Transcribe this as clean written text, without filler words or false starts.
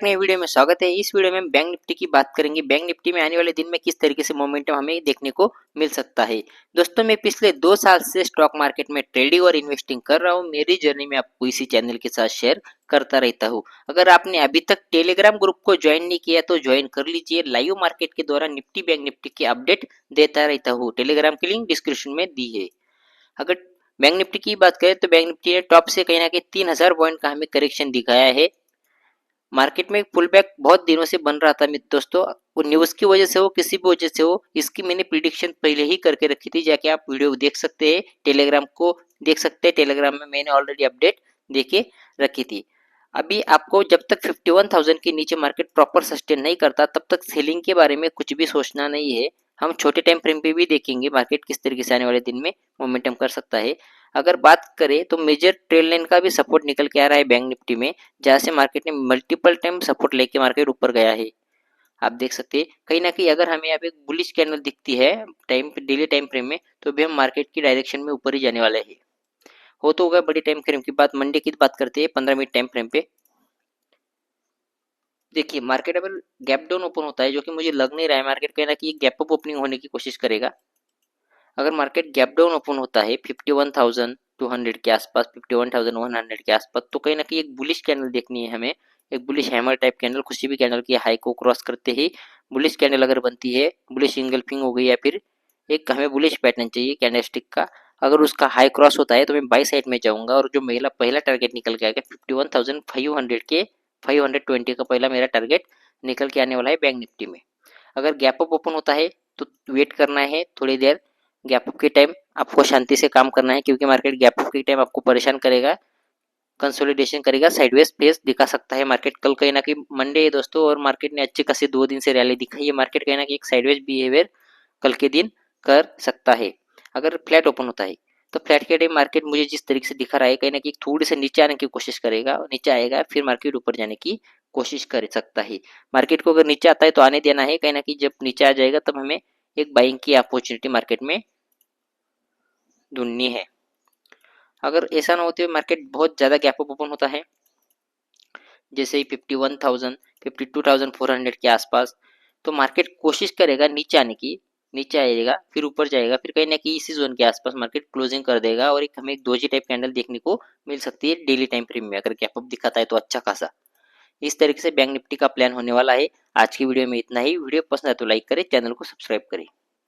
नए वीडियो में स्वागत है। इस वीडियो में हम बैंक निफ्टी की बात करेंगे। बैंक निफ्टी में आने वाले दिन में किस तरीके से मोमेंटम हमें देखने को मिल सकता है। दोस्तों, मैं पिछले 2 साल से स्टॉक मार्केट में ट्रेडिंग और इन्वेस्टिंग कर रहा हूं। मेरी जर्नी में आपको इसी चैनल के साथ शेयर करता रहता हूं। अगर आपने अभी तक टेलीग्राम ग्रुप को ज्वाइन नहीं किया तो ज्वाइन कर लीजिए। लाइव मार्केट के दौरान निफ्टी बैंक निफ्टी की अपडेट देता रहता हूँ। टेलीग्राम की लिंक डिस्क्रिप्शन में दी है। अगर बैंक निफ्टी की बात करें तो बैंक निफ्टी ने टॉप से कहीं ना कहीं 3000 पॉइंट का हमें करेक्शन दिखाया है। मार्केट में पुल बैक बहुत दिनों से बन रहा था मित्र दोस्तों, वो न्यूज़ की वजह से हो किसी भी वजह से हो, इसकी मैंने प्रिडिक्शन पहले ही करके रखी थी। जाके आप वीडियो देख सकते हैं, टेलीग्राम को देख सकते हैं। टेलीग्राम में मैंने ऑलरेडी अपडेट देके रखी थी। अभी आपको जब तक 51,000 के नीचे मार्केट प्रॉपर सस्टेन नहीं करता तब तक सेलिंग के बारे में कुछ भी सोचना नहीं है। हम छोटे टाइम फ्रेम पे भी देखेंगे मार्केट किस तरीके से आने वाले दिन में मोमेंटम कर सकता है। अगर बात करें तो मेजर ट्रेल लाइन का भी सपोर्ट निकल के आ रहा है बैंक निफ्टी में, जहां से मार्केट ने मल्टीपल टाइम सपोर्ट लेके मार्केट ऊपर गया है। आप देख सकते हैं कहीं ना कहीं अगर हमें यहाँ पे एक बुलिश कैंडल दिखती है टाइम डेली टाइम फ्रेम में, तो भी हम मार्केट की डायरेक्शन में ऊपर ही जाने वाले हैं। हो तो होगा बड़ी टाइम फ्रेम की बात। मंडे की बात करते हैं 15 मिनट टाइम फ्रेम पे। देखिए मार्केट अगर गैप डाउन ओपन होता है, जो कि मुझे लग नहीं रहा है, मार्केट कहीं ना कहीं गैप अप ओपनिंग होने की कोशिश करेगा। अगर मार्केट गैप डाउन ओपन होता है 51,200 के आसपास, 51,100 के आसपास, तो कहीं ना कहीं एक बुलिश कैंडल देखनी है हमें। एक बुलिश हैमर टाइप कैंडल, किसी भी कैंडल की हाई को क्रॉस करते ही बुलिश कैंडल अगर बनती है, बुलिश इंगल्फिंग हो गई, या फिर एक हमें बुलिश पैटर्न चाहिए कैंडलस्टिक का। अगर उसका हाई क्रॉस होता है तो मैं बाई साइड में जाऊंगा, और जो मेरा पहला टारगेट निकल के आएगा 51,500 के 520 का पहला मेरा टारगेट निकल के आने वाला है बैंक निफ्टी में। अगर गैप अप ओपन होता है तो वेट करना है थोड़ी देर। गैप अप के टाइम आपको शांति से काम करना है, क्योंकि मार्केट गैप अप के टाइम आपको परेशान करेगा, कंसोलिडेशन करेगा, साइडवेज फेस दिखा सकता है मार्केट। कल कहीं ना कहीं मंडे है दोस्तों, और मार्केट ने अच्छे खासे 2 दिन से रैली दिखाई है। मार्केट कहीं ना कहीं एक साइडवेज बिहेवियर कल के दिन कर सकता है। अगर फ्लैट ओपन होता है तो फ्लैट के टाइम मार्केट मुझे जिस तरीके से दिखा रहा है, कहीं ना कहीं थोड़ी से नीचे आने की कोशिश करेगा, नीचे आएगा फिर मार्केट ऊपर जाने की कोशिश कर सकता है। मार्केट को अगर नीचे आता है तो आने देना है, कहीं ना कहीं जब नीचे आ जाएगा तब हमें एक बाइंग की अपॉर्चुनिटी मार्केट में ढूंढनी है। अगर ऐसा ना होते हुए मार्केट बहुत ज़्यादा गैप अप ओपन होता है, जैसे ही 51,000 52,400 के आसपास, तो मार्केट कोशिश करेगा नीचे आने की। नीचे आएगा फिर ऊपर जाएगा, फिर कहीं ना कहीं इसी जोन के आसपास मार्केट क्लोजिंग कर देगा, और एक हमें एक दोजी टाइप कैंडल देखने को मिल सकती है डेली टाइम फ्रेम में। अगर गैप अप दिखाता है तो अच्छा खासा। इस तरीके से बैंक निफ्टी का प्लान होने वाला है। आज की वीडियो में इतना ही। वीडियो पसंद आए तो लाइक करें, चैनल को सब्सक्राइब करें।